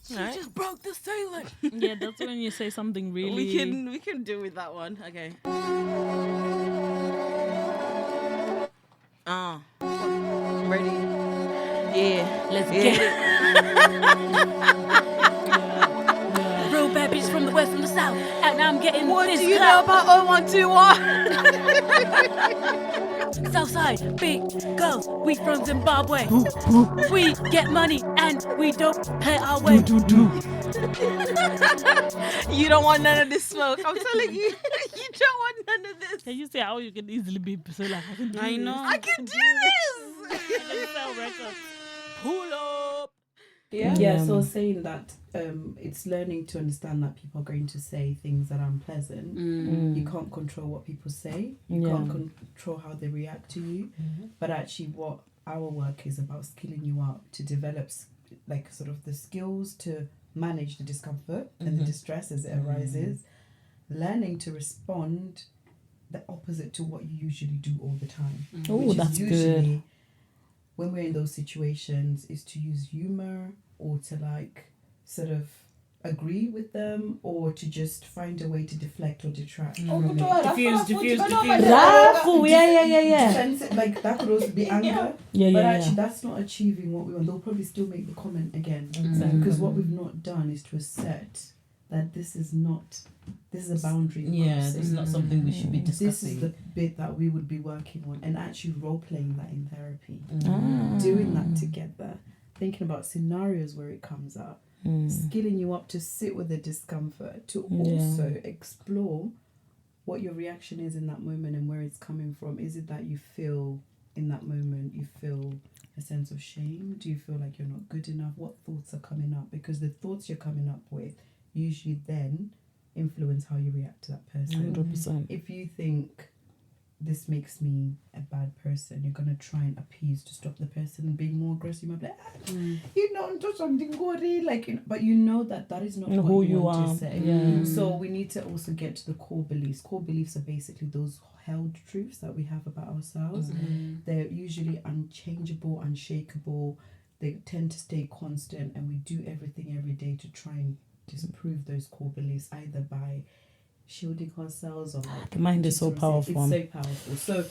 She just broke the ceiling. Yeah, that's when you say something really. We can do with that one. Okay. Ready? Yeah, let's get it. Real bad bitches from the west and the south, and I'm getting what this. What do you know about 0121? Southside, big girls, we from Zimbabwe. We get money and we don't pay our way. You don't want none of this smoke. I'm telling you, you don't want none of this. Can you say how you can easily be so like I can do this? I can do this. Sell records. Pull up. Yeah, so saying that it's learning to understand that people are going to say things that are unpleasant. You can't control what people say. You can't control how they react to you. But actually what our work is about skilling you up to develop like sort of the skills to manage the discomfort and the distress as it arises. Learning to respond the opposite to what you usually do all the time. Oh, that's good. When we're in those situations, is to use humor or to like sort of agree with them or to just find a way to deflect or detract. Diffuse. Defensive, like that could also be anger. But actually that's not achieving what we want. They'll probably still make the comment again. Because what we've not done is to accept that this is a boundary. This is not something we should be discussing. This is the bit that we would be working on and actually role-playing that in therapy. Doing that together. Thinking about scenarios where it comes up. Skilling you up to sit with the discomfort. To also explore what your reaction is in that moment and where it's coming from. Is it that you feel in that moment, you feel a sense of shame? Do you feel like you're not good enough? What thoughts are coming up? Because the thoughts you're coming up with usually then influence how you react to that person. 100%. If you think this makes me a bad person, you're going to try and appease to stop the person being more aggressive. You might be like, you know, do something gory, like, but you know that is not who you want to say. So we need to also get to the core beliefs. Core beliefs are basically those held truths that we have about ourselves. They're usually unchangeable, unshakable. They tend to stay constant, and we do everything every day to try and disprove those core beliefs, either by shielding ourselves or like the mind is so powerful. It's so powerful. So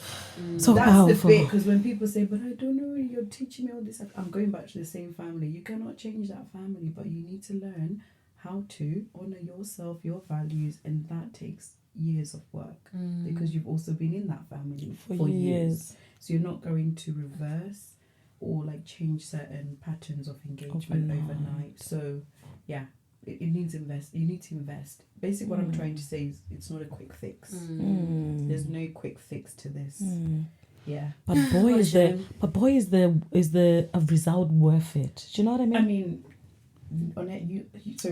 so that's powerful. the bit, because when people say, but I don't know, you're teaching me all this, I'm going back to the same family. You cannot change that family, but you need to learn how to honor yourself, your values, and that takes years of work because you've also been in that family for years. So you're not going to reverse or like change certain patterns of engagement overnight. So yeah, it needs invest. You need to invest. Basically, what I'm trying to say is it's not a quick fix. There's no quick fix to this. Yeah, but boy, is the result worth it? Do you know what I mean? I mean, Annette,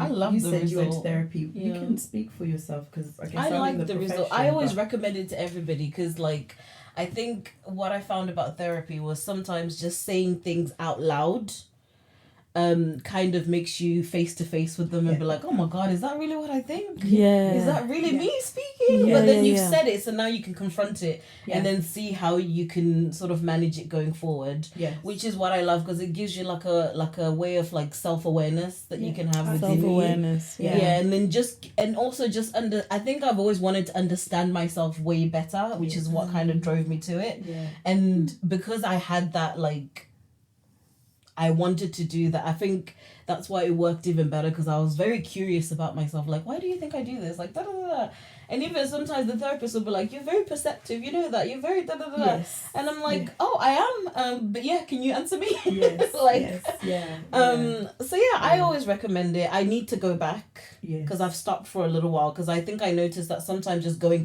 I love you said result. You went to therapy. You can speak for yourself because I like the result. I always recommend it to everybody because, like, I think what I found about therapy was sometimes just saying things out loud kind of makes you face to face with them and be like, oh my God, is that really what I think? Is that really me speaking? But then you've said it, so now you can confront it and then see how you can sort of manage it going forward. Which is what I love, because it gives you like a way of like self-awareness that you can have within self-awareness. you. And then I think I've always wanted to understand myself way better, which is what kind of drove me to it. And because I had that, like, I wanted to do that. I think that's why it worked even better, because I was very curious about myself. Like, why do you think I do this? Like, da da da. And even sometimes the therapist will be like, you're very perceptive, you know that, you're very da da da. And I'm like, oh, I am. But yeah, can you answer me? So I always recommend it. I need to go back because I've stopped for a little while, because I think I noticed that sometimes just going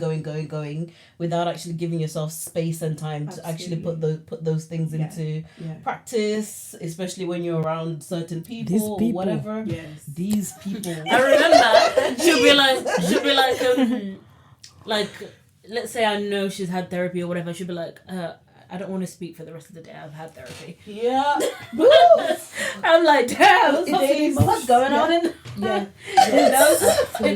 without actually giving yourself space and time to actually put those things into practice, especially when you're around certain people. Or whatever. These people. I remember she'll be like, let's say I know she's had therapy or whatever. She'll be like, I don't want to speak for the rest of the day. I've had therapy. I'm like, damn, what's going on in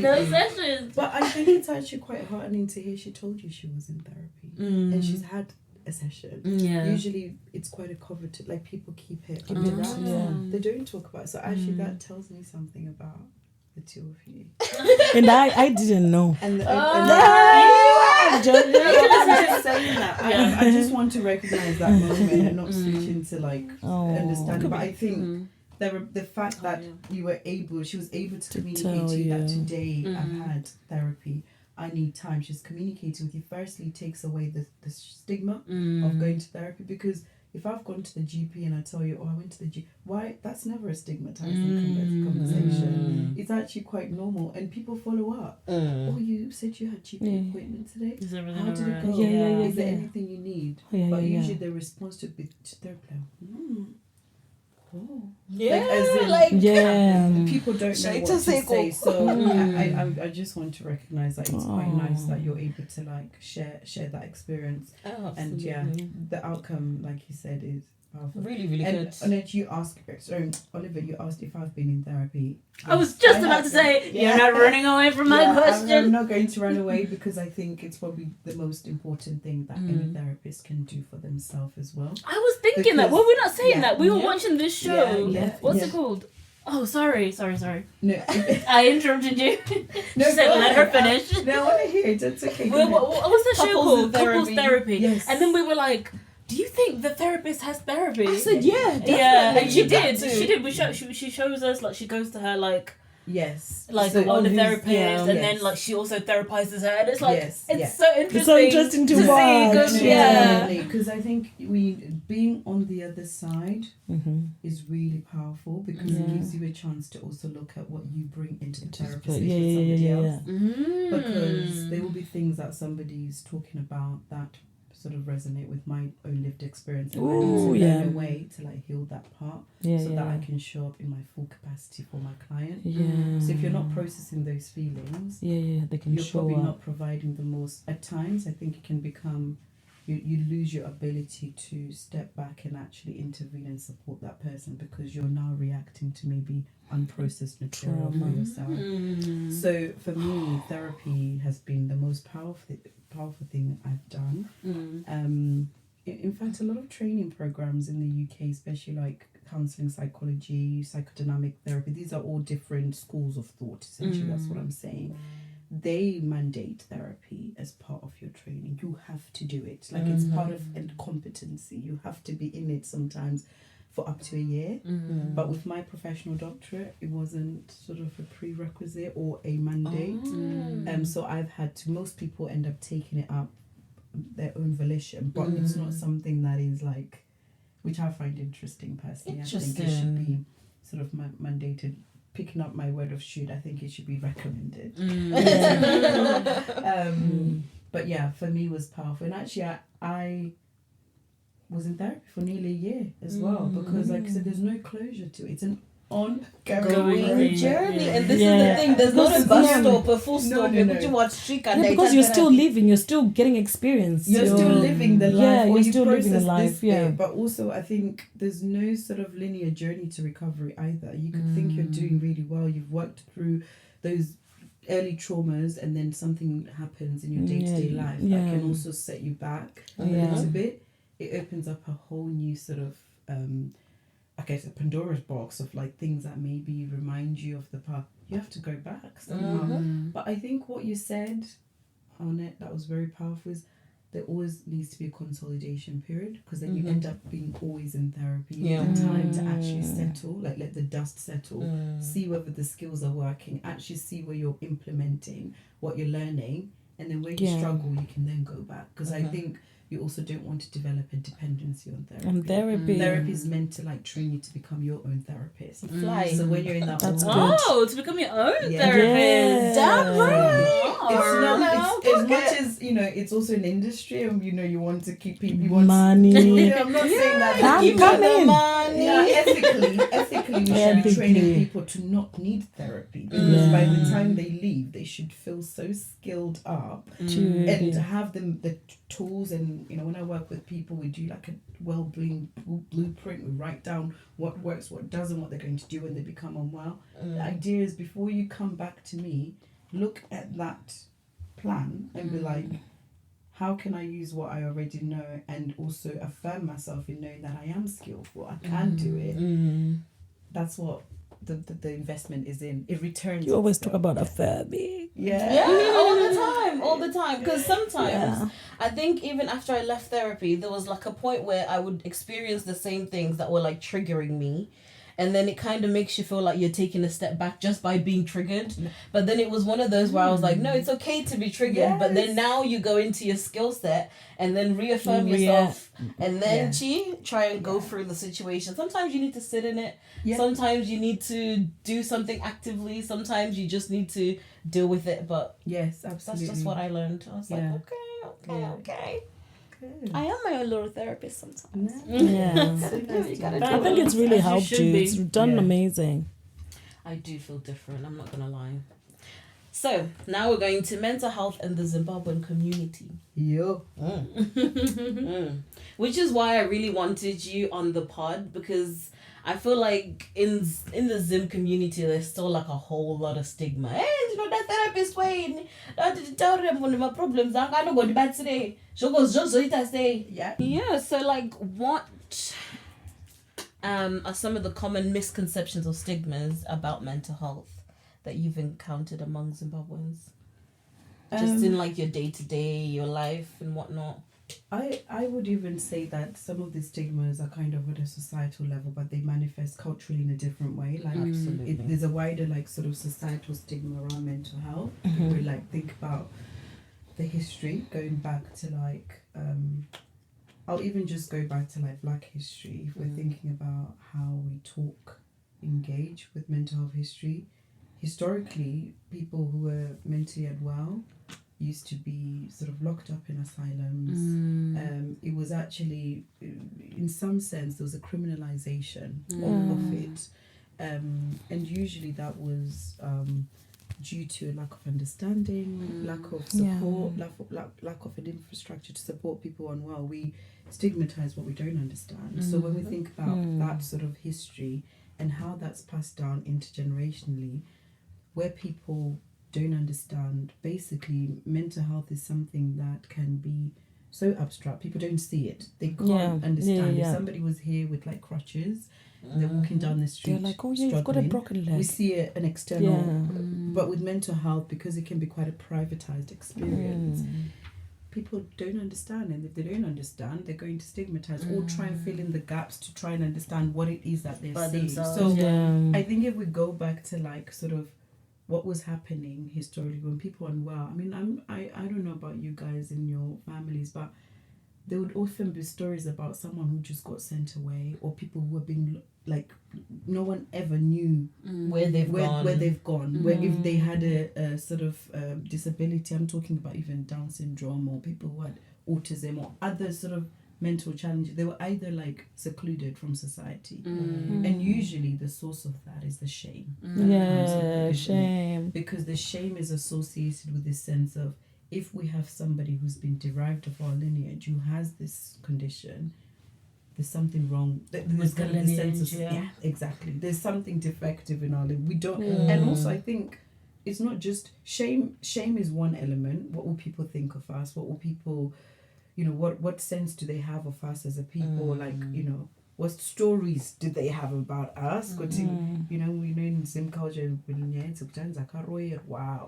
those sessions? But I think it's actually quite heartening to hear she told you she was in therapy and she's had a session. Yeah. Usually it's quite a coveted, like people keep it Keep under it wraps. wraps, yeah. They don't talk about it. So actually that tells me something about the two of you. And I didn't know. And I'm joking. just saying that. I just want to recognize that moment and not switch into like understanding. But I think the fact that she was able to communicate to you that today I've had therapy, I need time. She's communicating with you. Firstly, takes away the stigma of going to therapy, because if I've gone to the GP and I tell you, I went to the GP, why? That's never a stigmatizing conversation. It's actually quite normal, and people follow up. Oh, you said you had GP appointment today. Is everything How did it go? alright? Is there anything you need? But usually the response to their plan. Oh. People don't know what to say. So I just want to recognize that it's quite nice that you're able to like share that experience. And the outcome, like you said, is powerful. Really, really good. And then you asked, Oliver, you asked if I've been in therapy. I was just about to say, you're not running away from my question. I'm not going to run away, because I think it's probably the most important thing that any therapist can do for themselves as well. I was thinking that. Were we not saying that? We were Yeah. watching this show. What's it called? Oh, sorry. No, I interrupted you. no, She said, go let ahead. her finish. No, I want to hear it. It's okay. What was the show called? Couples Therapy. Yes. And then we were like, do you think the therapist has therapy? I said, yeah, definitely. Yeah, and she You've got did. to. She did. She shows us, like, she goes to her, like So, one of the who's- therapists, and then like she also therapizes her, and it's like it's so interesting. It's so interesting to see. watch. Good, yeah. Because I think being on the other side is really powerful, because it gives you a chance to also look at what you bring into the therapy session with somebody else. Because there will be things that somebody's talking about that sort of resonate with my own lived experience, and I need to learn a way to like heal that part so that I can show up in my full capacity for my client. So if you're not processing those feelings, they can you're show probably up. not providing the most. At times I think it can become you lose your ability to step back and actually intervene and support that person, because you're now reacting to maybe unprocessed material for yourself. So for me, therapy has been the most powerful thing I've done. In fact, a lot of training programs in the UK, especially like counselling psychology, psychodynamic therapy, these are all different schools of thought, essentially. That's what I'm saying. They mandate therapy as part of your training. You have to do it. Like it's part of a competency. You have to be in it sometimes for up to a year. But with my professional doctorate, it wasn't sort of a prerequisite or a mandate. So I've had to, most people end up taking it up their own volition, but it's not something that is like, which I find interesting personally. I think it should be sort of mandated. Picking up my word of should, I think it should be recommended. But yeah, for me it was powerful. And actually I was in therapy for nearly a year as well, because like I said, there's no closure to it. It's an ongoing journey. And this is the thing, there's not a bus stop, a full stop. Because you're still living, you're still getting experience. You're still living the life. You're still living the life. But also I think there's no sort of linear journey to recovery either. You could think you're doing really well, you've worked through those early traumas, and then something happens in your day-to-day life that can also set you back a little bit. It opens up a whole new sort of I guess a Pandora's box of like things that maybe remind you of the past. You have to go back somehow. But I think what you said on it that was very powerful is there always needs to be a consolidation period, because then you end up being always in therapy. You need the time to actually settle, like let the dust settle, see whether the skills are working, actually see where you're implementing what you're learning, and then where you struggle you can then go back, because I think you also don't want to develop a dependency on therapy. Therapy is meant to like train you to become your own therapist. So when you're in that to become your own therapist. Damn right. It's not as much as it's also an industry, and you want to keep people, you want money. I'm not saying that. I'm coming. Ethically, we should be training people to not need therapy, because by the time they leave, they should feel so skilled up and to have the tools. And when I work with people, we do like a wellbeing blueprint. We write down what works, what doesn't, what they're going to do when they become unwell. The idea is, before you come back to me, look at that plan and be like, how can I use what I already know and also affirm myself in knowing that I am skillful, I can do it. That's what the investment is in. It returns. You always talk itself. about affirming. Yeah. all the time. Because sometimes I think even after I left therapy, there was like a point where I would experience the same things that were like triggering me. And then it kind of makes you feel like you're taking a step back just by being triggered. But then it was one of those where I was like, no, it's okay to be triggered. Yes. But then now you go into your skill set and then reaffirm yourself. And then try and go through the situation. Sometimes you need to sit in it. Yeah. Sometimes you need to do something actively. Sometimes you just need to deal with it. But yes, absolutely. That's just what I learned. I was like, okay. I am my own little therapist sometimes. I think it's really helped you. It's done amazing. I do feel different, I'm not gonna lie. So now we're going to mental health in the Zimbabwean community. Which is why I really wanted you on the pod, because I feel like in the Zim community there's still like a whole lot of stigma. Hey, you know that therapist way. Tell them one of my problems. I'm gonna go to bed today. She goes just so it say. Yeah. So like, what are some of the common misconceptions or stigmas about mental health that you've encountered among Zimbabweans? Just in like your day to day, your life and whatnot. I would even say that some of the stigmas are kind of at a societal level, but they manifest culturally in a different way. Like, there's a wider like sort of societal stigma around mental health. We like think about the history going back to like I'll even just go back to like Black history. If we're thinking about how we engage with mental health history, historically people who were mentally unwell used to be sort of locked up in asylums. It was actually, in some sense, there was a criminalization of it. And usually that was due to a lack of understanding, lack of support, lack of an infrastructure to support people unwell. We stigmatize what we don't understand. So when we think about that sort of history and how that's passed down intergenerationally, where people don't understand, basically mental health is something that can be so abstract, people don't see it, they can't understand. If somebody was here with like crutches, they're walking down the street, they're like, oh yeah, you've got a broken leg, we see an external but with mental health, because it can be quite a privatized experience, people don't understand, and if they don't understand, they're going to stigmatize or try and fill in the gaps to try and understand what it is that they're seeing. So I think if we go back to like sort of what was happening historically when people are unwell. I mean, I don't know about you guys in your families, but there would often be stories about someone who just got sent away, or people who have been like, no one ever knew where they've gone. Where if they had a sort of disability, I'm talking about even Down syndrome or people who had autism or other sort of mental challenges, they were either like secluded from society, and usually the source of that is the shame. Shame, because the shame is associated with this sense of, if we have somebody who's been derived of our lineage who has this condition, there's something wrong. There's kind of the sense of, exactly, there's something defective in our lineage. We don't, and also I think it's not just shame is one element. What will people think of us? What will people, what sense do they have of us as a people? Like, what stories did they have about us? We know in Zim culture,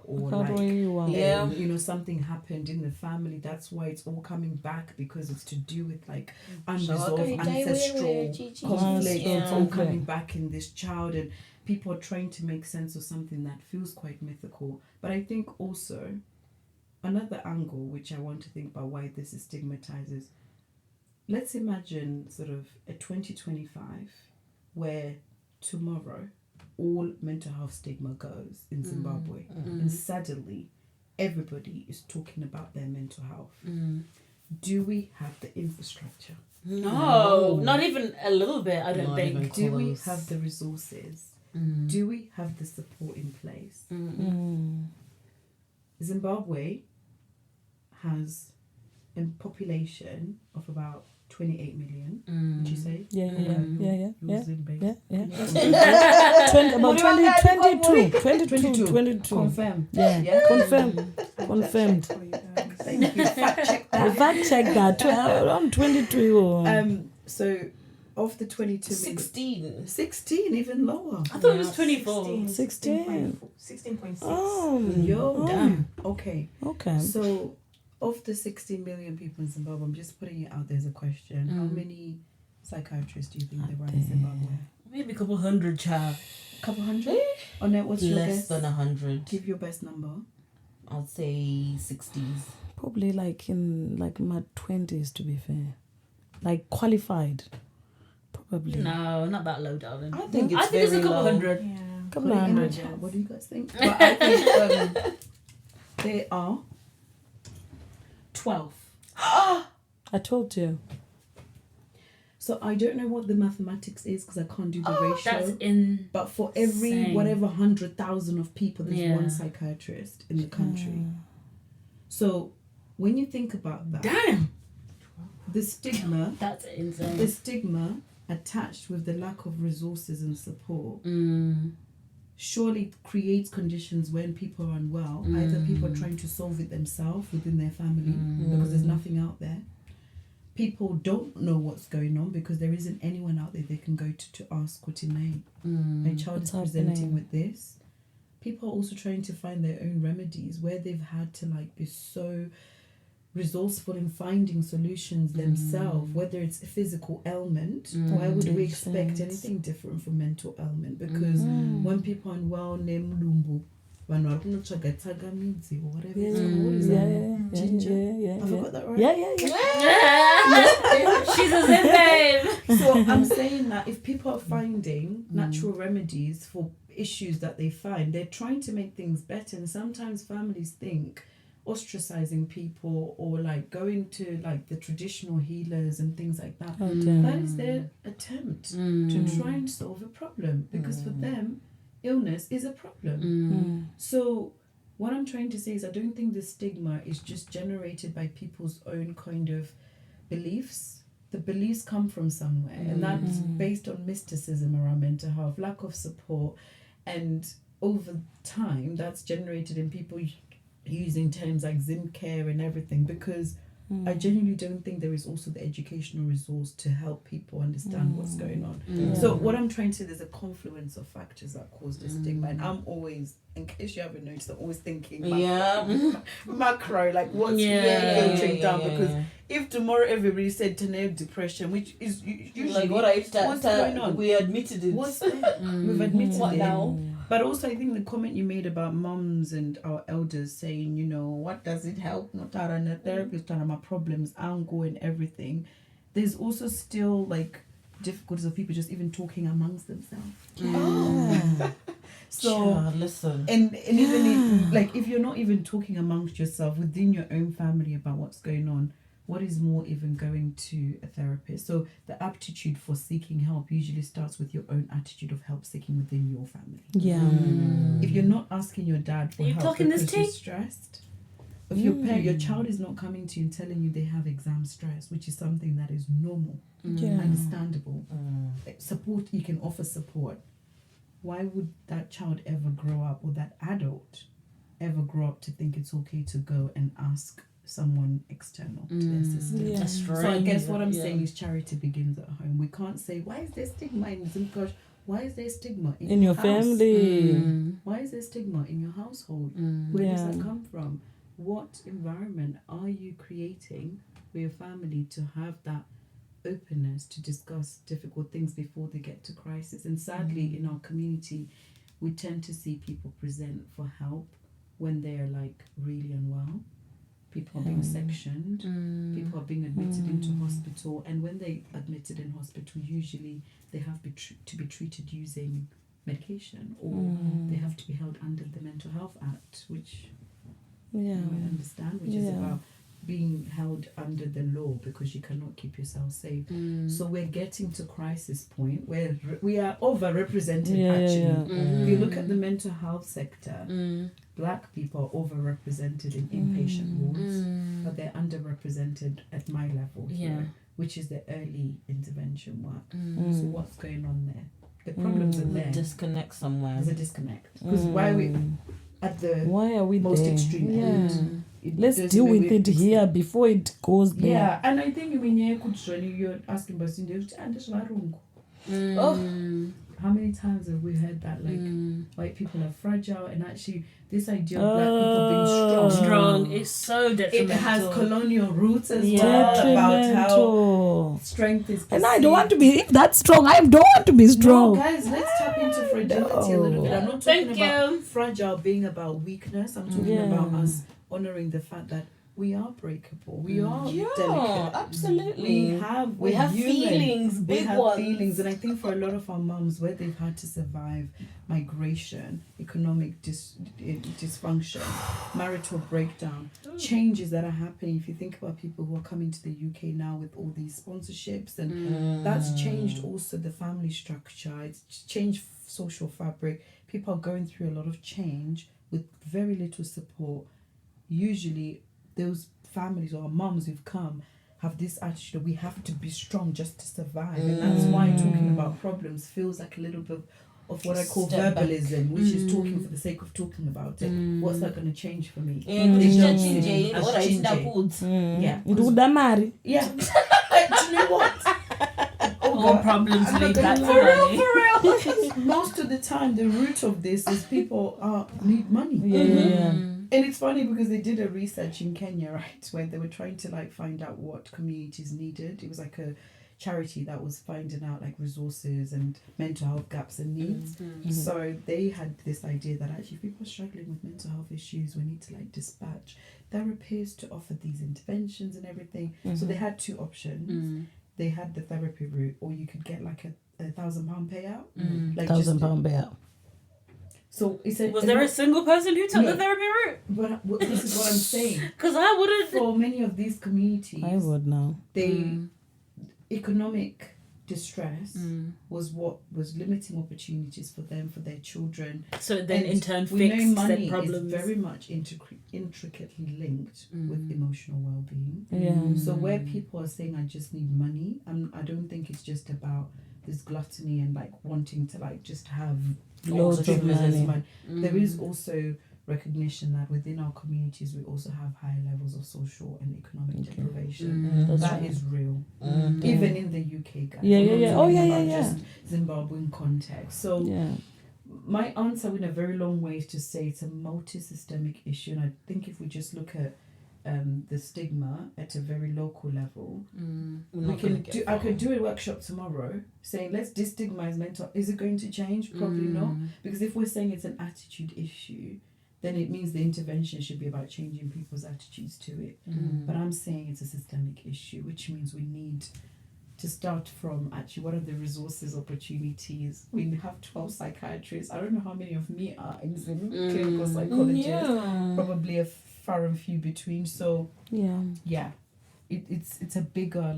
or something happened in the family. That's why it's all coming back, because it's to do with like unresolved ancestral conflict. It's all coming back in this child, and people are trying to make sense of something that feels quite mythical. But I think also another angle which I want to think about why this is stigmatized is, let's imagine sort of a 2025 where tomorrow all mental health stigma goes in Zimbabwe, and suddenly everybody is talking about their mental health. Do we have the infrastructure? No, not even a little bit, I don't think. Do we have the resources? Do we have the support in place? Zimbabwe has a population of about 28 million, would you say? Yeah. About 22. Confirmed. Confirmed. Thank you. Fact check that. Fact check that. Around 22. So, of the 22 million, 16, even lower. I thought it was 24. 16. 16.6. Oh, Yo, damn. Okay. Okay. So, of the 60 million people in Zimbabwe, I'm just putting it out there as a question. How many psychiatrists do you think there are in Zimbabwe? Maybe a couple hundred, child. Couple hundred? Oh, no, what's your Less guess? than 100. Give your best number. I'd say 60s. Probably like in like my 20s, to be fair. Like qualified. Probably. No, not that low, darling. I think I it's think it's a very couple low. hundred. Yeah. Couple Put it in the hundred. chat. What do you guys think? But I think they are 12. I told you. So I don't know what the mathematics is because I can't do the ratio. That's in. But for every Same. whatever 100,000 of people, there's Yeah. one psychiatrist in the country. So when you think about that, Damn. the stigma That's insane. the stigma attached with the lack of resources and support surely creates conditions when people are unwell. Either people are trying to solve it themselves within their family because there's nothing out there. People don't know what's going on because there isn't anyone out there they can go to ask what in name. My child is What's presenting happening? with this. People are also trying to find their own remedies where they've had to like be so resourceful in finding solutions themselves, whether it's a physical ailment. Why would we expect anything different from mental ailment? Because when people are unwell, name lumbu, or whatever it's called, is that ginger? I forgot that right. She's a Zim babe. So I'm saying that if people are finding natural remedies for issues that they find, they're trying to make things better. And sometimes families think ostracizing people or like going to like the traditional healers and things like that, that is their attempt to try and solve a problem, because for them illness is a problem. So what I'm trying to say is I don't think the stigma is just generated by people's own kind of beliefs. The beliefs come from somewhere, and that's based on mysticism around mental health, lack of support, and over time that's generated in people using terms like Zim care and everything, because I genuinely don't think there is also the educational resource to help people understand what's going on. So what I'm trying to say, there's a confluence of factors that cause the stigma, and I'm always, in case you haven't noticed, I'm always thinking macro, like what's filtering down, because if tomorrow everybody said to depression, which is usually Like what I what's going on? we admitted it. What's there? We've admitted What it. now? But also, I think the comment you made about mums and our elders saying, you know, what does it help? Not that I'm a therapist, and my problems, angle and everything. There's also still like difficulties of people just even talking amongst themselves. So listen. and even if, like if you're not even talking amongst yourself within your own family about what's going on, what is more even going to a therapist? So the aptitude for seeking help usually starts with your own attitude of help seeking within your family. If you're not asking your dad for Are you help clocking this because you're tea? stressed, if your child is not coming to you and telling you they have exam stress, which is something that is normal, understandable, support, you can offer support. Why would that child ever grow up, or that adult ever grow up to think it's okay to go and ask someone external to their system? That's right. So I guess what I'm saying is charity begins at home. We can't say, why is there stigma in Zimkosh? Why is there stigma In your house? family. Why is there stigma in your household? Where does that come from? What environment are you creating for your family to have that openness to discuss difficult things before they get to crisis? And sadly, in our community, we tend to see people present for help when they're like really unwell. People are being sectioned, people are being admitted into hospital, and when they admitted in hospital, usually they have to be treated using medication, or they have to be held under the Mental Health Act, which I understand, which is about being held under the law because you cannot keep yourself safe. So we're getting to crisis point where we are overrepresented actually. If you look at the mental health sector, Black people are overrepresented in inpatient wards, but they're underrepresented at my level here, which is the early intervention work. So what's going on there? The problems are there. Disconnect somewhere. There's a disconnect. Because why are we at the Why are we most there? extreme end? Let's doesn't deal really with it fix here before it goes there. Yeah, and I think when you're asking about how many times have we heard that white people are fragile, and actually this idea of black people being Strong is so detrimental. it has colonial roots as well, about how strength is perceived. And I don't want to be, if that's strong, I don't want to be strong. No, guys, let's tap into fragility a little bit. I'm not talking Thank about you. fragile being about weakness. I'm talking about us honoring the fact that we are breakable. We are delicate. Absolutely. We have human. feelings, We big have ones. feelings, and I think for a lot of our mums, where they've had to survive migration, economic dysfunction, marital breakdown, changes that are happening. If you think about people who are coming to the UK now with all these sponsorships, and that's changed also the family structure. It's changed social fabric. People are going through a lot of change with very little support. Usually, those families or mums who've come have this attitude that we have to be strong just to survive, and that's why talking about problems feels like a little bit of what I call Step back. verbalism, which is talking for the sake of talking about it. What's that going to change for me? Yeah, Yeah. Ndudamari. Yeah. Do you know what? All problems I'm lead not back to gonna money. Because most of the time, the root of this is people need money. Yeah. And it's funny because they did a research in Kenya, right, where they were trying to find out what communities needed. It was like a charity that was finding out resources and mental health gaps and needs. So they had this idea that actually if people are struggling with mental health issues, we need to dispatch therapists to offer these interventions and everything. So they had two options. They had the therapy route, or you could get a £1,000 payout. £1,000 payout. So Was there a single person who took the therapy route? But this is what I'm saying. Because I wouldn't. For many of these communities, I would now. Economic distress was what was limiting opportunities for them, for their children. So then in turn we know fixed money said problems. is very much intricately linked with emotional well-being. Yeah. So where people are saying I just need money, I don't think it's just about this gluttony and wanting to just have Loads of money. There is also recognition that within our communities we also have high levels of social and economic deprivation. That is real. Even in the UK, guys. Just Zimbabwean context. So my answer in a very long way is to say it's a multi-systemic issue, and I think if we just look at the stigma at a very local level, I could do a workshop tomorrow saying let's destigmatize mental. Is it going to change? Probably not, because if we're saying it's an attitude issue, then it means the intervention should be about changing people's attitudes to it. But I'm saying it's a systemic issue, which means we need to start from actually what are the resources, opportunities. We have 12 psychiatrists. I don't know how many of me are in Zim, clinical psychologists. Probably a far and few between. So it's a bigger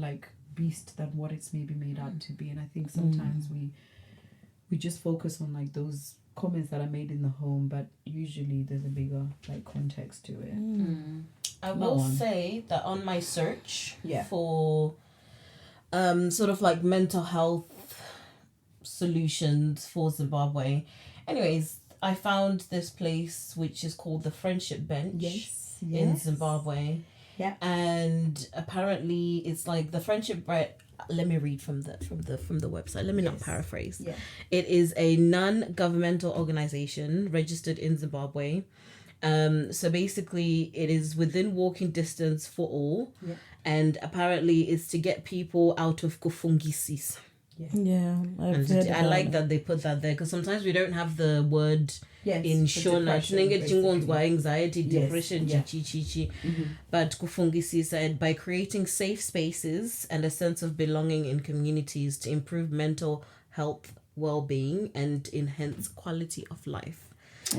beast than what it's maybe made out to be. And I think sometimes we just focus on those comments that are made in the home, but usually there's a bigger context to it. I will say that on my search for sort of mental health solutions for Zimbabwe, anyways, I found this place which is called the Friendship Bench in Zimbabwe. Yeah. And apparently it's the Friendship Bench. Let me read from the website. Let me not paraphrase. Yeah. It is a non-governmental organization registered in Zimbabwe. So basically it is within walking distance for all. Yeah. And apparently it's to get people out of kufungisis. Yeah, I like that they put that there, because sometimes we don't have the word in Shona. Anxiety, depression, but kufungisi said by creating safe spaces and a sense of belonging in communities to improve mental health, well-being, and enhance quality of life.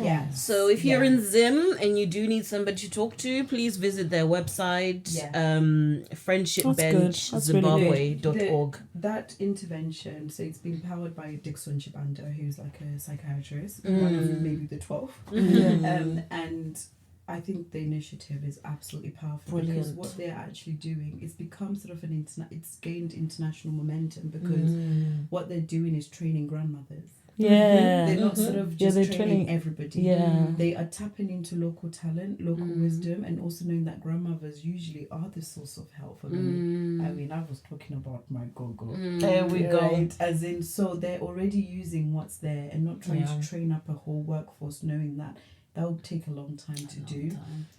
Yeah. So if you're in Zim and you do need somebody to talk to, please visit their website, friendshipbenchzimbabwe.org. That intervention, so it's been powered by Dixon Chibanda, who's a psychiatrist, one of maybe the 12. And I think the initiative is absolutely powerful. Brilliant. Because what they're actually doing, it's become sort of it's gained international momentum, because what they're doing is training grandmothers. Yeah. They're not sort of just they're training everybody. Yeah. They are tapping into local talent, local wisdom, and also knowing that grandmothers usually are the source of help for many. I mean, I was talking about my go-go. There we go. Right? As in, so they're already using what's there and not trying to train up a whole workforce, knowing that will take a long time to do.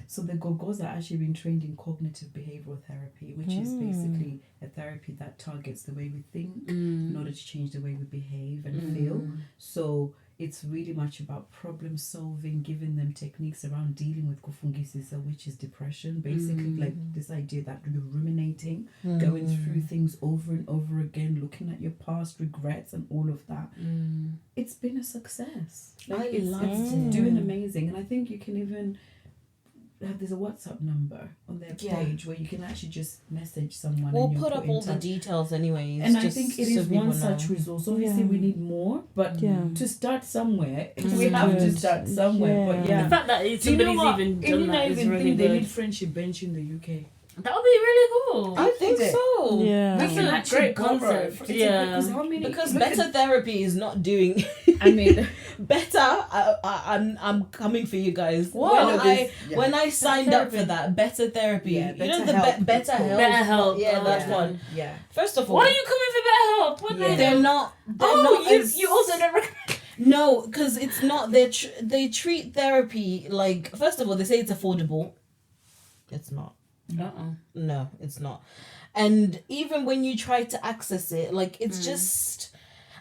So the go-go's are actually being trained in cognitive behavioral therapy, which is basically a therapy that targets the way we think in order to change the way we behave and feel. So it's really much about problem solving, giving them techniques around dealing with kufungisisa, which is depression. Basically, like this idea that you're ruminating, going through things over and over again, looking at your past regrets and all of that. It's been a success. Like it's doing amazing, and I think you can even there's a WhatsApp number on their page where you can actually just message someone. We'll and put up all the details anyways. And I think it is one such resource. Obviously, we need more, but to start somewhere, we have to start somewhere. But The fact that somebody's even done that is really they good. need friendship bench in the UK. That would be really cool. I think so. Yeah. That's a actually great borrow it. concept. Because how many? Because better therapy is not doing. I mean, better. I'm coming for you guys. Wow. When I signed up for that better therapy, Yeah, you know Better Help, the better help. Better help. Yeah, that's yeah. one. Yeah. First of all, Why are you coming for better help? What Yeah. they're not. you also don't recommend. No, because it's not. They treat therapy like. First of all, they say it's affordable. It's not. No, it's not. And even when you try to access it, like it's just,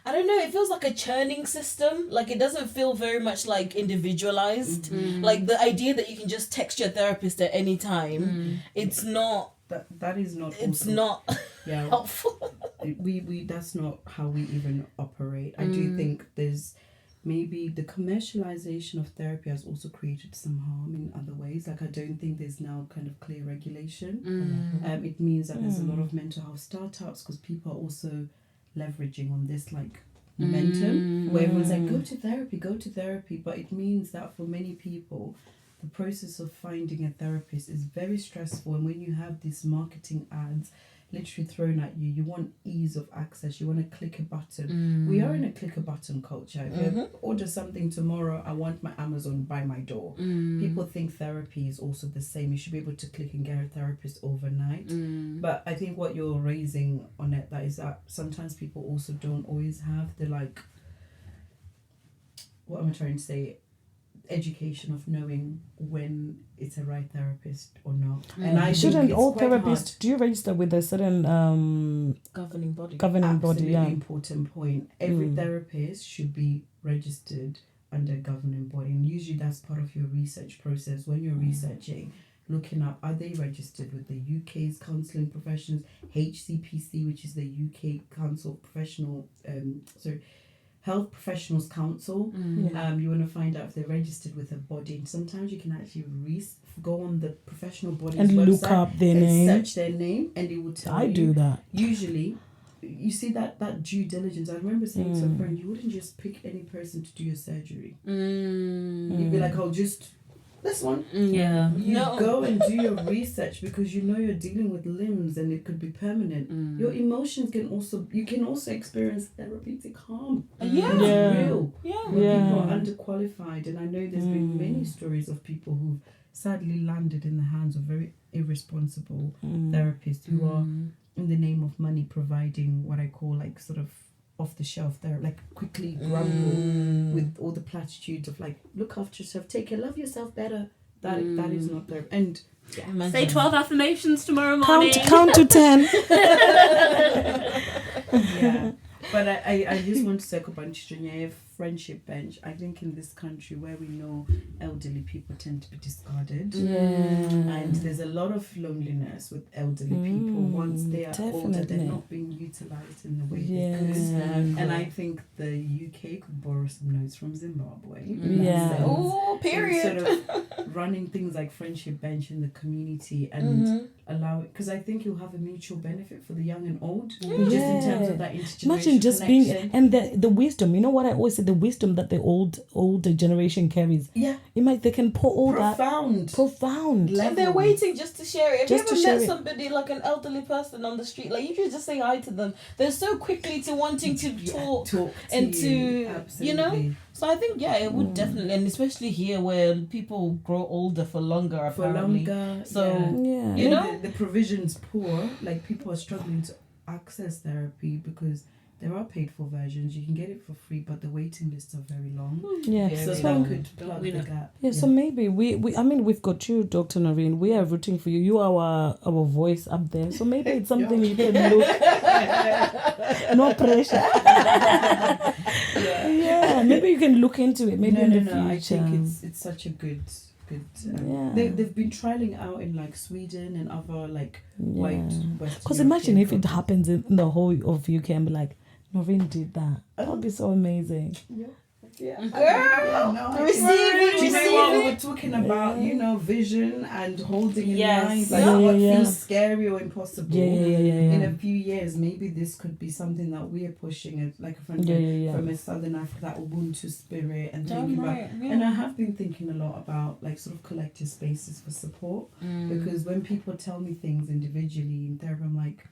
I don't know, it feels like a churning system. Like it doesn't feel very much like individualized. Like the idea that you can just text your therapist at any time, it's not. That is not. It's also, not yeah. helpful. We that's not how we even operate. I do think there's maybe the commercialization of therapy has also created some harm in other ways. Like I don't think there's now kind of clear regulation. It means that there's a lot of mental health startups because people are also leveraging on this like momentum where everyone's like go to therapy, but it means that for many people the process of finding a therapist is very stressful, and when you have these marketing ads literally thrown at you, you want ease of access, you want to click a button. We are in a click a button culture. If you order something tomorrow, I want my Amazon by my door. People think therapy is also the same. You should be able to click and get a therapist overnight. But I think what you're raising on it, that is that sometimes people also don't always have the like, what am I trying to say, education of knowing when it's a right therapist or not. And I Shouldn't think all it's quite therapists do you register with a certain Governing body. absolutely yeah. important point. Every therapist should be registered under a governing body, and usually that's part of your research process when you're researching, looking up, are they registered with the UK's Counselling Professions, HCPC, which is the UK Council of Professional Health Professionals Council. You want to find out if they're registered with a body, and sometimes you can actually go on the professional body's and website look up their and name. search their name, and it will tell you. I do that. Usually, you see that due diligence. I remember saying to a friend, you wouldn't just pick any person to do your surgery. You'd be like, oh, just this one. Yeah. You go and do your research because you know you're dealing with limbs and it could be permanent. Your emotions can also experience therapeutic harm. Yeah. It's real. Yeah. When people are underqualified, and I know there's been many stories of people who've sadly landed in the hands of very irresponsible therapists who are, in the name of money, providing what I call like sort of off the shelf therapy, like quickly grumble with all the platitudes of like, look after yourself, take care, love yourself better. That is not therapy. And Say 12 affirmations tomorrow morning. Count to 10. yeah. But I just want to circle back to friendship bench. I think in this country where we know elderly people tend to be discarded, and there's a lot of loneliness with elderly people. Once they are older, they're not being utilised in the way they could. And I think the UK could borrow some notes from Zimbabwe. Oh, period. Sort of running things like friendship bench in the community, and allow it, because I think you'll have a mutual benefit for the young and old, just Yeah. in terms of that intergenerational Imagine just connection. being and the wisdom. You know what I always say, the wisdom that the older generation carries. Yeah, Imagine they can pour all profound. that profound. Level. And they're waiting just to share it. Have Just to you ever share met it. somebody like an elderly person on the street? Like you should just say hi to them. They're so quickly to wanting to talk. And to, absolutely. you know, so I think it would definitely, and especially here where people grow older for longer for apparently. longer. So, Yeah. You know? the provision's poor. Like people are struggling to access therapy because there are paid for versions. You can get it for free, but the waiting lists are very long. Yeah. So Very that long. could plug we the know? gap. Yeah, so maybe we I mean we've got you, Dr. Noreen. We are rooting for you. You are our voice up there. So maybe it's something you can look. No pressure. Yeah, maybe you can look into it. Maybe in the future. I think it's such a good. Yeah. They've been trialing out in like Sweden and other like white Western. Because imagine if it European happens in the whole of UK and be like, Noreen did that. That would be so amazing. Yeah. Girl, receiving. You know what we were talking about? You know, vision and holding in Yes. mind like Yeah, what yeah, feels scary or impossible. Yeah. In a few years, maybe this could be something that we are pushing. Like a friend from a Southern Africa, that Ubuntu spirit, and thinking about. And I have been thinking a lot about like sort of collective spaces for support, because when people tell me things individually in therapy, I'm like,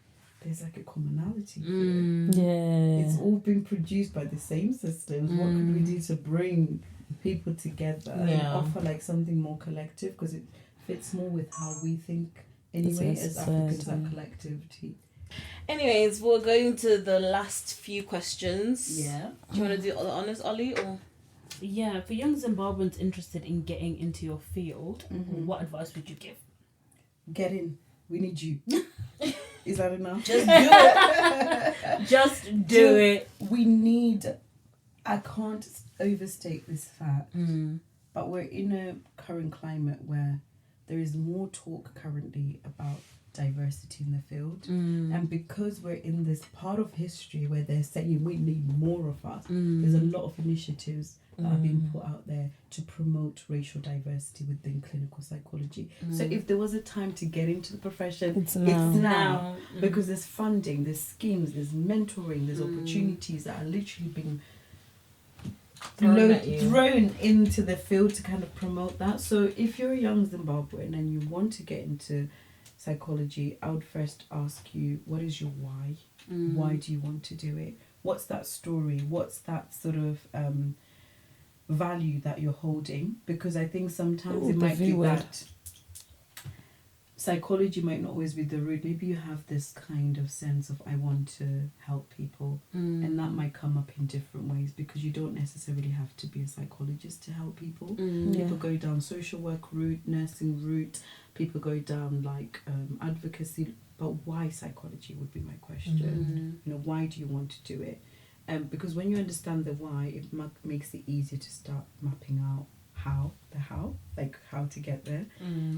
there's like a commonality here. Yeah. It's all been produced by the same systems. What could we do to bring people together and offer like something more collective? Because it fits more with how we think anyway as Africans, that collectivity. Anyways, we're going to the last few questions. Yeah. Do you want to do all the honors, Ollie? Or? Yeah, for young Zimbabweans interested in getting into your field, what advice would you give? Get in. We need you. Is that enough? Just do it. Just do it. We need. I can't overstate this fact, but we're in a current climate where there is more talk currently about diversity in the field, and because we're in this part of history where they're saying we need more of us, there's a lot of initiatives that are being put out there to promote racial diversity within clinical psychology. So if there was a time to get into the profession, It's now. because there's funding, there's schemes, there's mentoring, there's opportunities that are literally being thrown into the field to kind of promote that. So if you're a young Zimbabwean and you want to get into psychology, I would first ask you, what is your why? Why do you want to do it? What's that story? What's that sort of value that you're holding? Because I think sometimes it might be that psychology might not always be the root. Maybe you have this kind of sense of I want to help people, and that might come up in different ways, because you don't necessarily have to be a psychologist to help people. People go down social work route, nursing route, people go down like advocacy, but why psychology would be my question. You know, why do you want to do it? Because when you understand the why, it makes it easier to start mapping out how to get there.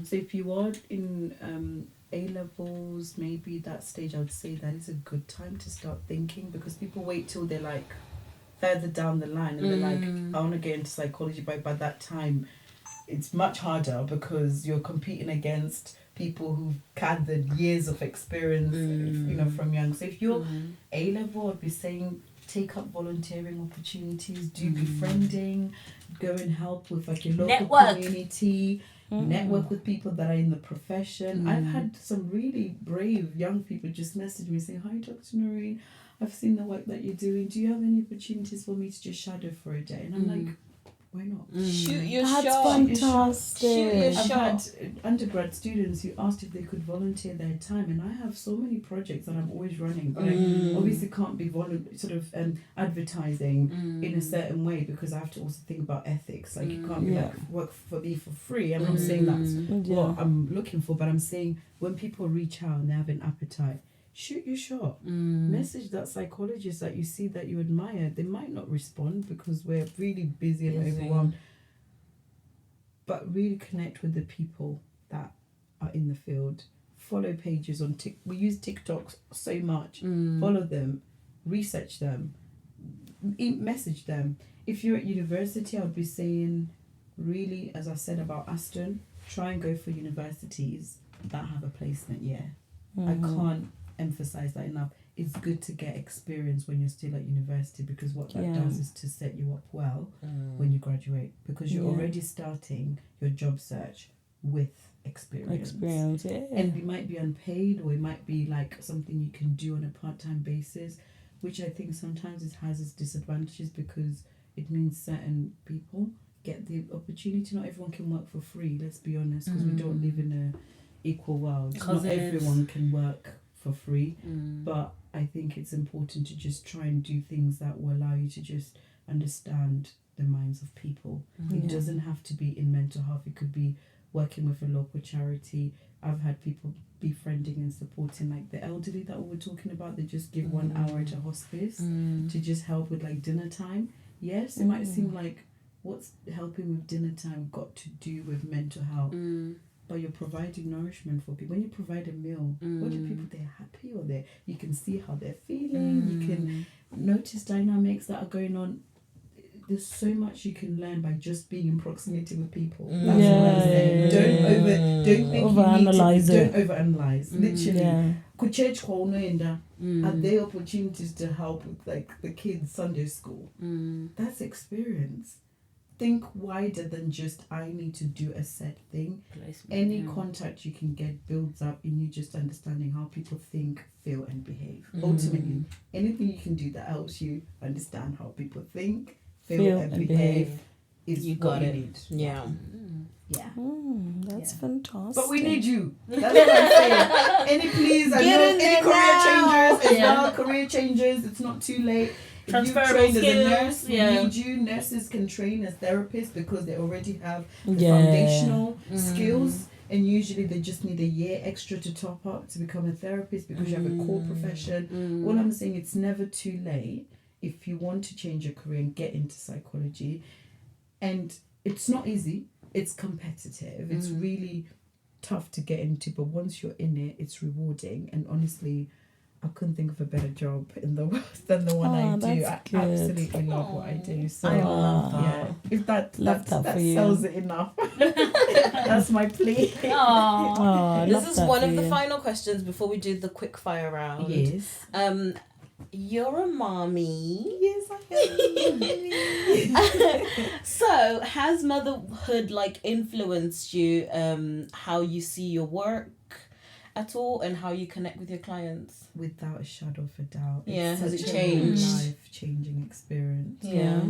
So if you are in A-levels, maybe that stage, I would say that is a good time to start thinking, because people wait till they're like further down the line and they're like, I want to get into psychology, but by that time it's much harder because you're competing against people who've gathered years of experience, you know, from young. So if you're A-level, I'd be saying take up volunteering opportunities, do befriending, go and help with like your local Network. community, network with people that are in the profession. I've had some really brave young people just message me saying, hi Dr. Noreen, I've seen the work that you're doing. Do you have any opportunities for me to just shadow for a day? And I'm like, why not? Shoot your That's shot. fantastic. Shoot your I've shot. had undergrad students who asked if they could volunteer their time, and I have so many projects that I'm always running, but I obviously can't be advertising in a certain way, because I have to also think about ethics. Like you can't be like work for me for free. I'm not saying that's what I'm looking for, but I'm saying when people reach out and they have an appetite, shoot your shot. Message that psychologist that you see that you admire. They might not respond because we're really busy and overwhelmed, but really connect with the people that are in the field. Follow pages on TikTok. We use TikTok so much. Follow them, research them, message them. If you're at university, I would be saying, really, as I said about Aston, try and go for universities that have a placement, yeah. Mm-hmm. I can't emphasize that enough. It's good to get experience when you're still at university, because what that does is to set you up well when you graduate, because you're already starting your job search with experience. And it might be unpaid, or it might be like something you can do on a part-time basis, which I think sometimes it has its disadvantages, because it means certain people get the opportunity. Not everyone can work for free, let's be honest, because we don't live in a equal world. Not everyone can work for free, but I think it's important to just try and do things that will allow you to just understand the minds of people. It doesn't have to be in mental health. It could be working with a local charity. I've had people befriending and supporting like the elderly that we were talking about. They just give 1 hour to hospice to just help with like dinner time. Yes, it might seem like, what's helping with dinner time got to do with mental health? But you're providing nourishment for people. When you provide a meal, what do people, they're happy, or you can see how they're feeling, you can notice dynamics that are going on. There's so much you can learn by just being in proximity with people. That's what I'm saying. Don't overanalyze. Literally. Could church call no enda? Are there opportunities to help with like the kids' Sunday school? That's experience. Think wider than just I need to do a set thing. Any contact you can get builds up in you just understanding how people think, feel, and behave. Ultimately, anything you can do that helps you understand how people think, feel and behave is you what got you it. need. Yeah. Yeah. That's fantastic. But we need you. That's what I'm saying. Any please, I know any career changers as well. Career changers, it's not too late. If you trained as a nurse, we need you. Nurses can train as therapists because they already have the foundational skills, and usually they just need a year extra to top up to become a therapist because you have a core profession. All I'm saying, it's never too late if you want to change your career and get into psychology. And it's not easy. It's competitive. It's really tough to get into, but once you're in it, it's rewarding. And honestly, I couldn't think of a better job in the world than the one I do. I absolutely love what I do. So I love that. yeah, if that for you. sells it enough, that's my plea. This is one of the final questions before we do the quick fire round. Yes. You're a mommy. Yes, I am. So, has motherhood like influenced you how you see your work at all and how you connect with your clients? Without a shadow of a doubt. Yeah, has it such a changed? life-changing experience. Yeah.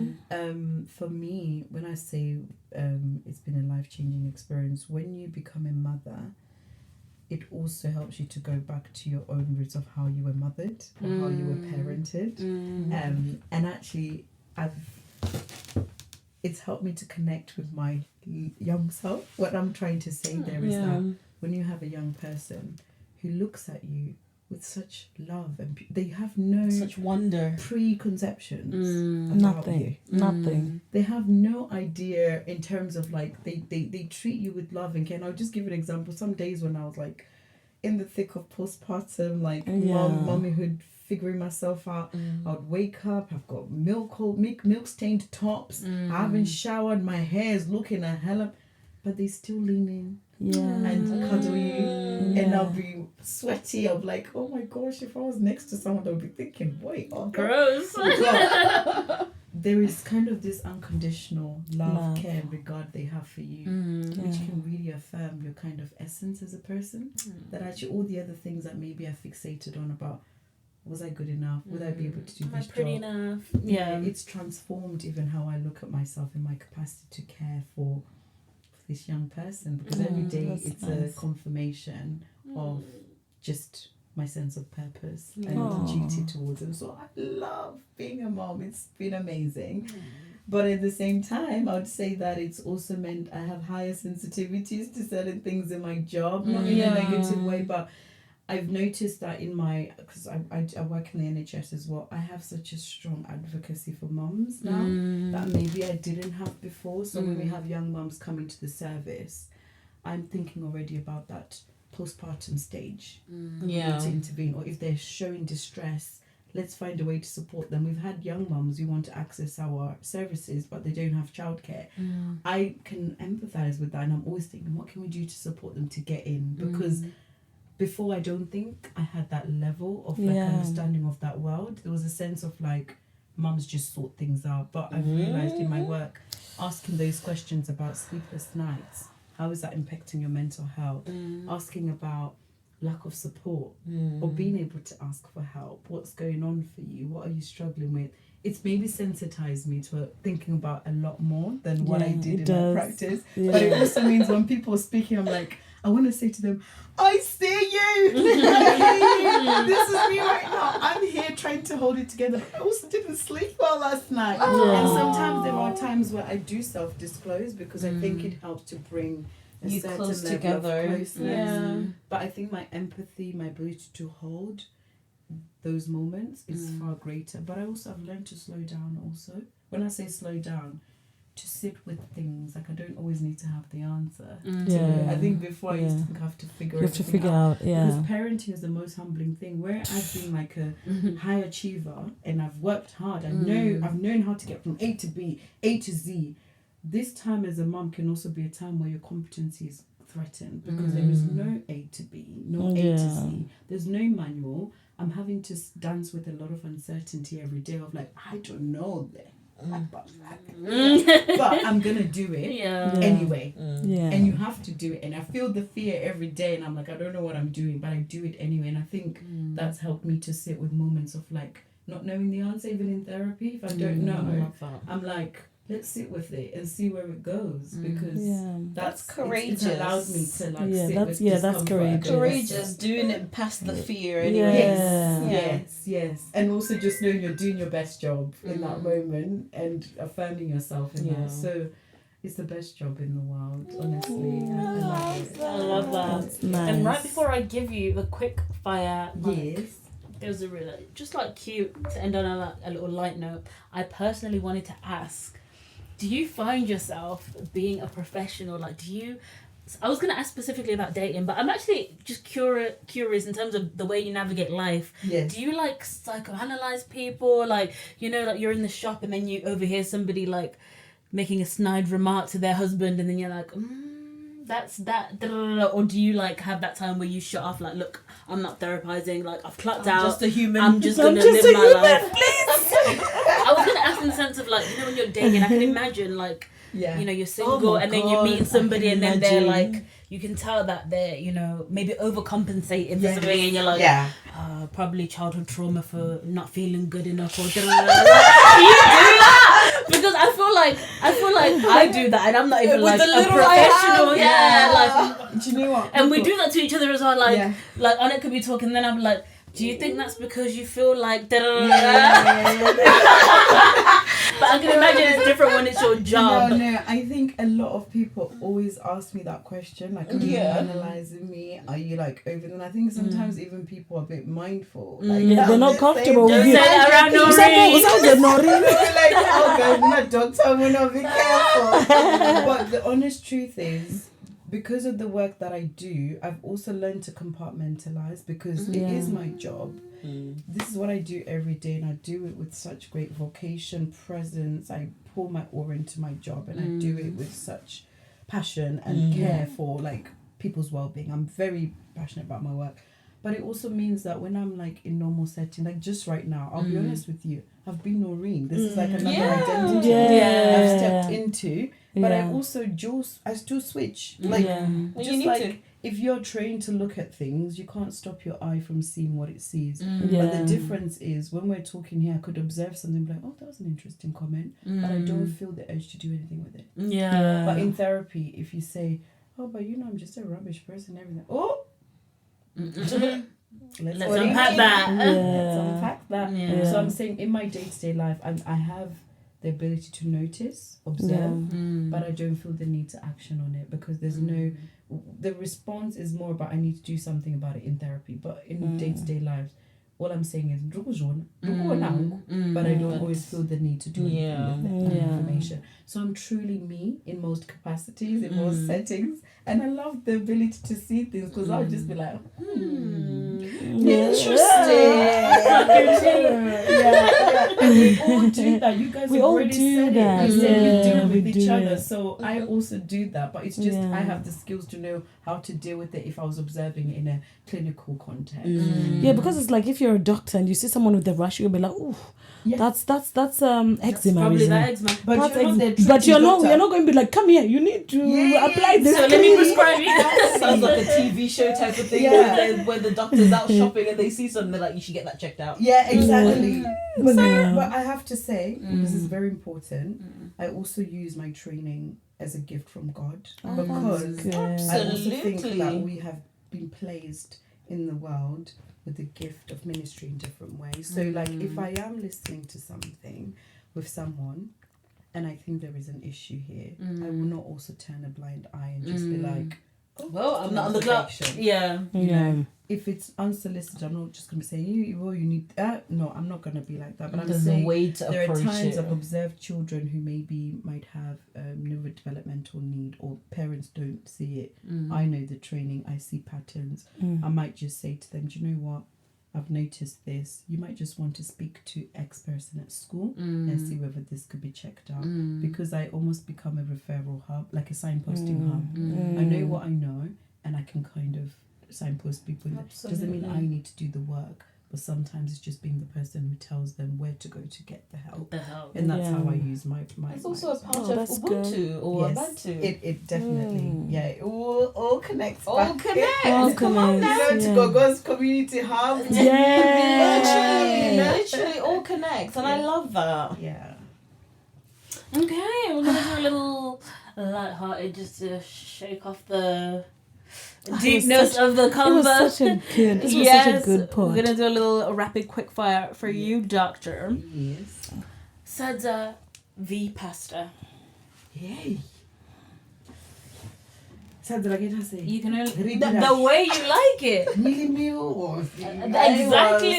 For me, when I say it's been a life-changing experience, when you become a mother, it also helps you to go back to your own roots of how you were mothered or how you were parented. And actually, it's helped me to connect with my young self. What I'm trying to say there is that when you have a young person who looks at you with such love and they have no such wonder preconceptions about you. Nothing. They have no idea in terms of like they treat you with love and care. And I'll just give an example. Some days when I was like in the thick of postpartum, like mommyhood, figuring myself out, I would wake up, I've got milk stained tops, I haven't showered, my hair is looking a hell of, but they still lean in and cuddle you, and I'll be sweaty. I'm like, oh my gosh, if I was next to someone, I would be thinking, boy, oh Gross. There is kind of this unconditional love, care, and regard they have for you, which can really affirm your kind of essence as a person. That actually all the other things that maybe I fixated on about, was I good enough? Would I be able to do Am I this pretty job? enough? Yeah, it's transformed even how I look at myself and my capacity to care for this young person, because every day it's a confirmation of just my sense of purpose and the duty towards them. So I love being a mom. It's been amazing. But at the same time, I would say that it's also meant I have higher sensitivities to certain things in my job, not in a negative way, but I've noticed that in my, because I work in the NHS as well, I have such a strong advocacy for mums now that maybe I didn't have before. So when we have young mums coming to the service, I'm thinking already about that postpartum stage. To intervene, or if they're showing distress, let's find a way to support them. We've had young mums who want to access our services, but they don't have childcare. I can empathise with that, and I'm always thinking, what can we do to support them to get in? Because before, I don't think I had that level of like understanding of that world. There was a sense of like mums just sort things out, but I've realised in my work, asking those questions about sleepless nights, how is that impacting your mental health? Asking about lack of support or being able to ask for help. What's going on for you? What are you struggling with? It's maybe sensitized me to thinking about a lot more than what I did in my practice. Yeah. But it also means when people are speaking, I'm like, I want to say to them, I see you. This is me right now. I'm here trying to hold it together. I also didn't sleep well last night. And sometimes there are times where I do self-disclose because I think it helps to bring a You certain close level together. of closeness. Yeah. But I think my empathy, my ability to hold those moments is far greater. But I also have learned to slow down also. When I say slow down, to sit with things. Like I don't always need to have the answer. To it. I think before I used to think I have to figure You have to everything figure out. out, Because parenting is the most humbling thing. Where I've been like a high achiever and I've worked hard. I've known how to get from A to B, A to Z. This time as a mum can also be a time where your competency is threatened because there is no A to B, no A to Z. There's no manual. I'm having to dance with a lot of uncertainty every day of like, I don't know that. But I'm gonna do it anyway. And you have to do it. And I feel the fear every day and I'm like, I don't know what I'm doing, but I do it anyway. And I think that's helped me to sit with moments of like not knowing the answer, even in therapy. If I don't know, I'm like, let's sit with it and see where it goes because that's courageous. It's allowed me to like sit that's with discomfort. that's courageous. Courageous, doing it past the fear anyway. Yes. And also just knowing you're doing your best job in that moment and affirming yourself in that. So it's the best job in the world, honestly. I love that. That's nice. And right before I give you the quick fire, it was a really just like cute to end on a little light note. I personally wanted to ask, do you find yourself being a professional? Like, I was going to ask specifically about dating, but I'm actually just curious in terms of the way you navigate life. Yes. Do you like psychoanalyze people? Like, you know, like you're in the shop and then you overhear somebody like making a snide remark to their husband and then you're like, that's that, or do you like have that time where you shut off like, look, I'm not therapizing, like I've clocked out, just a human. I'm just gonna live my life. I was gonna ask in the sense of like, you know, when you're dating, I can imagine like, you know, you're single and then you're meeting somebody and then they're like, you can tell that they're, you know, maybe overcompensating for something and you're like, probably childhood trauma for not feeling good enough or do you do that? Because I feel like I do that and I'm not even like a professional. Like, do you know what? and we do that to each other as well. Like, like Annette could be talking, and then I'm like, do you think that's because you feel like But I can imagine it's different when it's your job. No, I think a lot of people always ask me that question. Like, are you analysing me? Are you like over? And I think sometimes even people are a bit mindful. Like, they're not comfortable with you. Don't say that around Noreen. Like, oh God, my doctor, I'm gonna be careful. But the honest truth is, because of the work that I do, I've also learned to compartmentalize because it is my job. This is what I do every day and I do it with such great vocation, presence. I pour my aura into my job and I do it with such passion and care for like people's well-being. I'm very passionate about my work. But it also means that when I'm like in normal setting, like just right now, I'll be honest with you, I've been Noreen. This is like another identity I've stepped into. But I also I still switch. Like just you like need to. If you're trained to look at things, you can't stop your eye from seeing what it sees. But the difference is when we're talking here, I could observe something like, oh, that was an interesting comment, but I don't feel the urge to do anything with it. But in therapy, if you say, oh, but you know, I'm just a rubbish person, everything. Oh. Let's unpack that. Let's unpack that. Yeah. So I'm saying in my day-to-day life, I have the ability to notice, observe, but I don't feel the need to action on it because there's the response is more about I need to do something about it in therapy. But in day-to-day lives, all I'm saying is but I don't always feel the need to do anything with that information. So I'm truly me in most capacities, in most settings, and I love the ability to see things because I'll just be like, interesting. And we all do that. You guys have already said it. You said we do it with each other. So I also do that, but it's just I have the skills to know how to deal with it if I was observing it in a clinical context. Yeah, because it's like if you're a doctor and you see someone with a rash, you'll be like, "Oh, that's eczema." Probably that eczema. But you're not going to be like, "Come here, you need to apply this." So let me prescribe you. Sounds like a TV show type of thing where the doctor's out shopping and they see something, they're like, you should get that checked out. Yeah, exactly. But I have to say, this is very important, I also use my training as a gift from God because I also think that we have been placed in the world with the gift of ministry in different ways. So like if I am listening to something with someone and I think there is an issue here, I will not also turn a blind eye and just be like, well, I'm not on the clock. Yeah. You know, if it's unsolicited, I'm not just going to say, you need that. No, I'm not going to be like that. But I'm saying there are times I've observed children who might have neurodevelopmental need or parents don't see it. I know the training, I see patterns. I might just say to them, do you know what? I've noticed this. You might just want to speak to X person at school and see whether this could be checked out. Because I almost become a referral hub, like a signposting hub. I know what I know and I can kind of signpost people. Doesn't mean I need to do the work, but sometimes it's just being the person who tells them where to go to get the help. And that's how I use my it's also a part of Ubuntu or Ubuntu. It definitely it all connects. All connects. Come on now to Gogo's community hub. Literally all connects, and I love that. Yeah. Okay, we're gonna do a little light-hearted just to shake off the deepness of the convo. This was such a good part. We're gonna do a little rapid quick fire for you, Doctor. Yes. Sadza v pasta. Yay. Sadza, get to say. You can only the way you like it. Exactly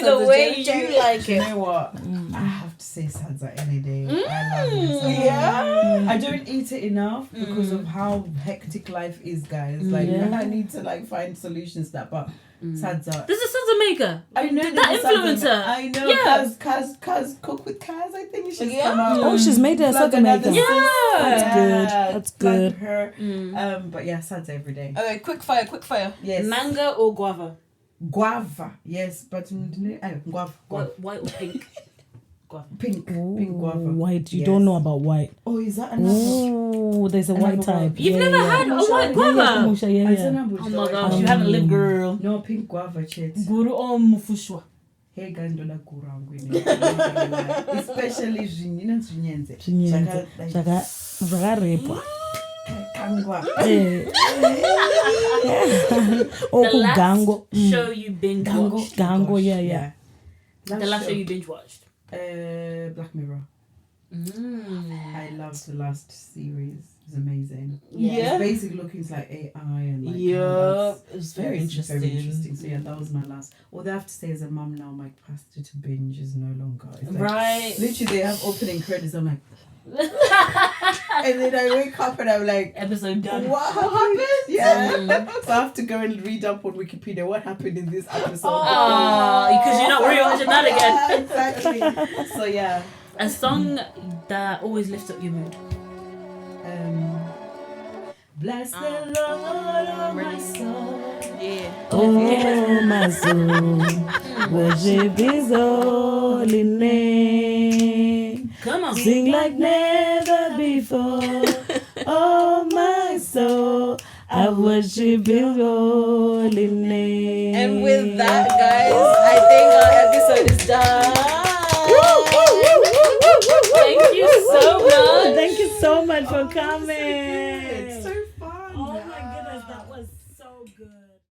the way you like it. You know what? I have to say Sadza any day. I love it. Yeah. I don't eat it enough because of how hectic life is, guys. Like I need to find solutions to that, but Sadza. This is Sadza maker. I know that influencer. I know. Yeah. Kaz cook with Kaz. I think she's come out. Oh, she's made a Sadza maker. Yeah. That's good. Her. But yeah, Sadza every day. Okay, quick fire. Yes. Manga or guava? Guava. Yes, but guava. White or pink? Guava. Pink guava. White. You don't know about white. Oh, is that another? Oh, there's a white type. You've never had a white guava? Oh my gosh, you haven't lived, girl. No, pink guava, chet. Guru o mufushwa. Hey guys, don't like guru. Especially Zvinyenze. Shaka Zagarepa. Kangwa. Oh, The last Gango. show you binge watched. Gango, yeah. The last show you binge watched. Black Mirror. I loved the last series. It's amazing. Yeah. It's basically looking like AI and like it's very interesting. Very interesting. So yeah, that was my last. All I have to say as a mum now, my capacity to binge is no longer. It's like, right. Literally, they have opening credits. I'm like, and then I wake up and I'm like, episode done. What happened? Yeah. So I have to go and read up on Wikipedia what happened in this episode. Because you're not rewatching that again. Exactly. So yeah. A song that always lifts up your mood. Bless the Lord, oh my soul. Yeah. Oh my soul, worship His holy name. Come on. Sing like never before. Oh my soul, I worship His holy name. And with that, guys, I think our episode is done. Thank you so much. Thank you so much for coming. It's so fun. Oh my goodness, that was so good.